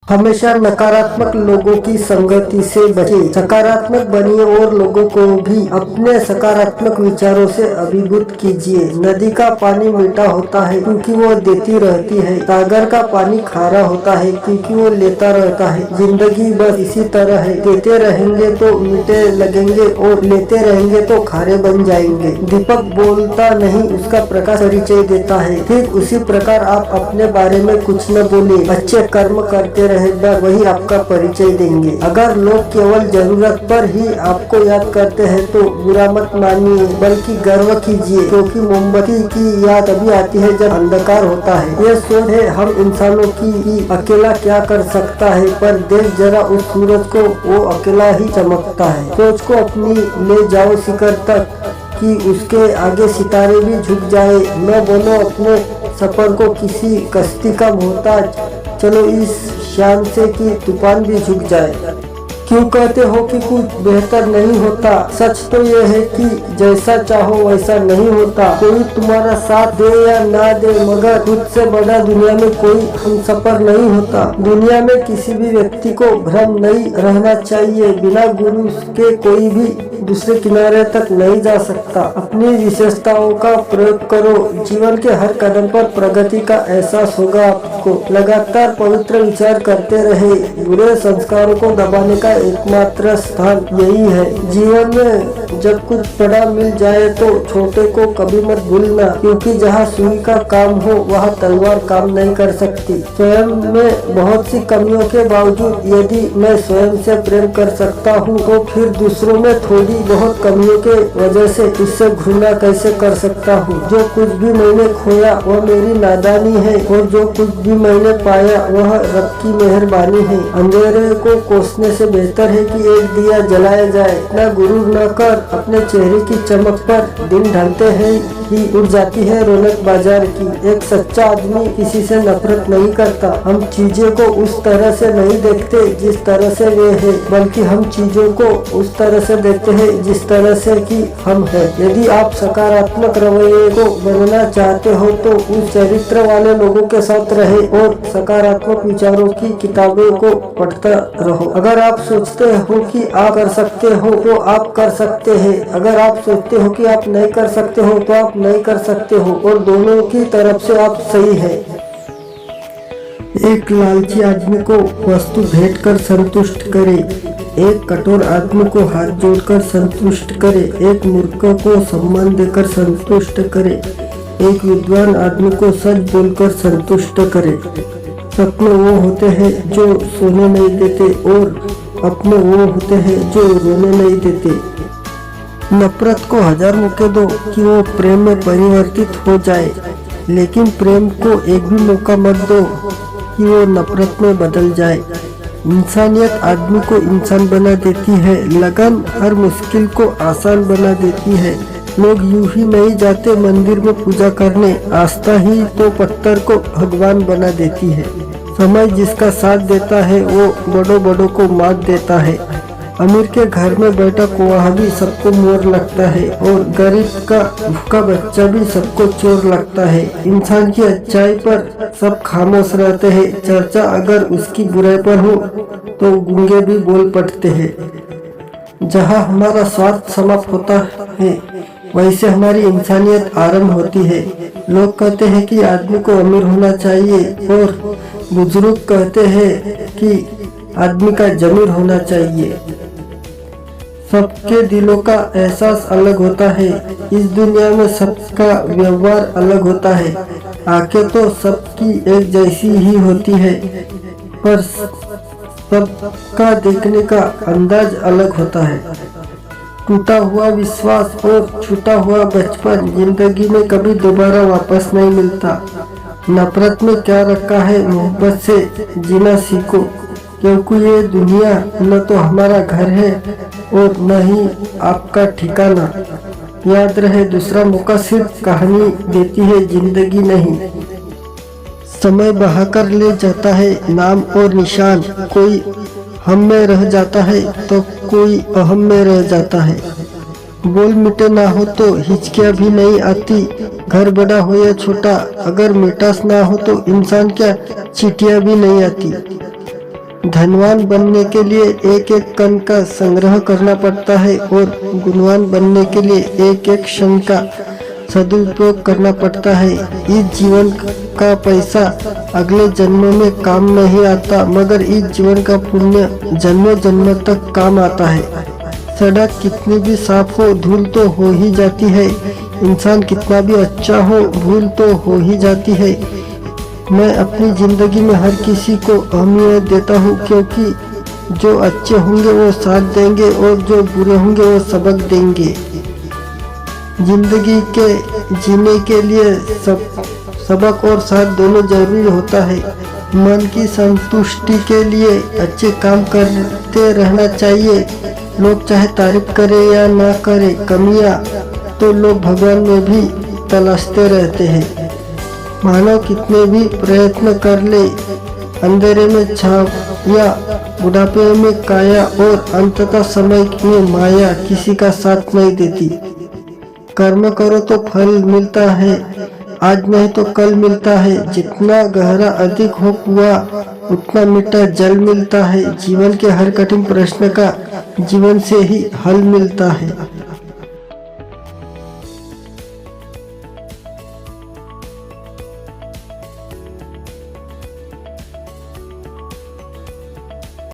हमेशा नकारात्मक लोगों की संगति से बचें, सकारात्मक बनिए और लोगों को भी अपने सकारात्मक विचारों से अभिभूत कीजिए। नदी का पानी मीठा होता है क्योंकि वो देती रहती है। सागर का पानी खारा होता है क्योंकि वो लेता रहता है। जिंदगी बस इसी तरह है, देते रहेंगे तो मीठे लगेंगे और लेते रहेंगे तो खारे बन जाएंगे। दीपक बोलता नहीं, उसका प्रकाश परिचय देता है। ठीक उसी प्रकार आप अपने बारे में कुछ न बोले, अच्छे कर्म करते रहे, वही आपका परिचय देंगे। अगर लोग केवल जरूरत पर ही आपको याद करते हैं तो बुरा मत मानिए, बल्कि गर्व कीजिए, क्योंकि मोमबत्ती की याद तभी आती है जब अंधकार होता है। यह सोच है हम इंसानों की अकेला क्या कर सकता है, पर देख जरा उस सूरज को, वो अकेला ही चमकता है। सोच को अपनी ले जाओ शिखर तक कि उसके आगे सितारे भी झुक जाए। न बनो अपने सफर को किसी कश्ती का मोहताज, चलो इस शान से कि तूफान भी झुक जाए। क्यों कहते हो कि कुछ बेहतर नहीं होता? सच तो यह है कि जैसा चाहो वैसा नहीं होता। कोई तुम्हारा साथ दे या ना दे, मगर खुद से बड़ा दुनिया में कोई हमसफर नहीं होता। दुनिया में किसी भी व्यक्ति को भ्रम नहीं रहना चाहिए। बिना गुरु के कोई भी दूसरे किनारे तक नहीं जा सकता। अपनी विशेषताओं का प्रयोग करो, जीवन के हर कदम पर प्रगति का एहसास होगा आपको। लगातार पवित्र विचार करते रहे, बुरे संस्कारों को दबाने का एकमात्र स्थान यही है। जीवन में जब कुछ बड़ा मिल जाए तो छोटे को कभी मत भूलना, क्योंकि जहाँ सुई का काम हो वहाँ तलवार काम नहीं कर सकती। स्वयं में बहुत सी कमियों के बावजूद यदि मैं स्वयं से प्रेम कर सकता हूँ तो फिर दूसरों में थोड़ी बहुत कमियों के वजह से इससे घृणा कैसे कर सकता हूँ। जो कुछ भी मैंने खोया वह मेरी नादानी है, और जो कुछ भी मैंने पाया वह रब की मेहरबानी है। अंधेरे को कोसने से बेहतर है कि एक दिया जलाया जाए। इतना गुरूर न कर, अपने चेहरे की चमक पर दिन ढलते हैं ही उड़ जाती है रौनक बाजार की। एक सच्चा आदमी किसी से नफरत नहीं करता। हम चीजों को उस तरह से नहीं देखते जिस तरह से वे है, बल्कि हम चीजों को उस तरह से देखते हैं जिस तरह से कि हम हैं। यदि आप सकारात्मक रवैये को बनना चाहते हो तो उस चरित्र वाले लोगों के साथ रहे और सकारात्मक विचारों की किताबों को पढ़ता रहो। अगर आप सोचते हो कि आप कर सकते हो तो आप कर सकते हैं। अगर आप सोचते हो कि आप नहीं कर सकते हो तो आप नहीं कर सकते हो, और दोनों की तरफ से आप सही है। एक लालची आदमी को वस्तु भेंट कर संतुष्ट करे, एक कठोर आदमी को हाथ जोड़कर संतुष्ट करे, एक मूर्ख को सम्मान देकर संतुष्ट करे, एक विद्वान आदमी को सच बोलकर संतुष्ट करे। सपने वो होते हैं जो सोने नहीं देते, और अपने वो होते हैं जो रोने नहीं देते। नफरत को 1000 मौके दो कि वो प्रेम में परिवर्तित हो जाए, लेकिन प्रेम को एक भी मौका मत दो कि वो नफरत में बदल जाए। इंसानियत आदमी को इंसान बना देती है, लगन हर मुश्किल को आसान बना देती है। लोग यूं ही नहीं जाते मंदिर में पूजा करने, आस्था ही तो पत्थर को भगवान बना देती है। समय जिसका साथ देता है वो बड़ों बड़ों को मात देता है। अमीर के घर में बैठा कुआं भी सबको मोर लगता है, और गरीब का भूखा बच्चा भी सबको चोर लगता है। इंसान की अच्छाई पर सब खामोश रहते हैं, चर्चा अगर उसकी बुराई पर हो तो गूंगे भी बोल पड़ते हैं। जहाँ हमारा स्वार्थ समाप्त होता है वैसे हमारी इंसानियत आरंभ होती है। लोग कहते हैं कि आदमी को अमीर होना चाहिए, और बुजुर्ग कहते हैं कि आदमी का जमीर होना चाहिए। सबके दिलों का एहसास अलग होता है। इस दुनिया में सबका व्यवहार अलग होता है। आंखें तो सबकी एक जैसी ही होती है, पर सबका देखने का अंदाज अलग होता है। टूटा हुआ विश्वास और छूटा हुआ बचपन जिंदगी में कभी दोबारा वापस नहीं मिलता। नफरत में क्या रखा है, मोहब्बत से जीना सीखो, क्योंकि ये दुनिया न तो हमारा घर है और न ही आपका ठिकाना। याद रहे, दूसरा मौका सिर्फ कहानी देती है, जिंदगी नहीं। समय बहाकर ले जाता है नाम और निशान, कोई हम में रह जाता है तो कोई अहम में रह जाता है। बोल मिटे ना हो तो हिचकियाँ भी नहीं आती, घर बड़ा हो या छोटा, अगर मिठास ना हो तो इंसान क्या चींटियाँ भी नहीं आती। धनवान बनने के लिए एक एक कण का संग्रह करना पड़ता है और गुणवान बनने के लिए एक एक क्षण का सदुपयोग करना पड़ता है। इस जीवन का पैसा अगले जन्मों में काम नहीं आता, मगर इस जीवन का पुण्य जन्मों जन्मों तक काम आता है। सड़क कितनी भी साफ हो, धूल तो हो ही जाती है। इंसान कितना भी अच्छा हो, भूल तो हो ही जाती है। मैं अपनी जिंदगी में हर किसी को अहमियत देता हूँ, क्योंकि जो अच्छे होंगे वो साथ देंगे और जो बुरे होंगे वो सबक देंगे। जिंदगी के जीने के लिए सबक और साथ दोनों जरूरी होता है। मन की संतुष्टि के लिए अच्छे काम करते रहना चाहिए। लोग चाहे तारीफ करे या ना करे, कमियां तो लोग भगवान में भी तलाशते रहते हैं। मानव कितने भी प्रयत्न कर ले, अंधेरे में छाव या बुढ़ापे में काया और अंततः समय में माया किसी का साथ नहीं देती। कर्म करो तो फल मिलता है, आज नहीं तो कल मिलता है। जितना गहरा अधिक हो कुआं, उतना मीठा जल मिलता है। जीवन के हर कठिन प्रश्न का जीवन से ही हल मिलता है।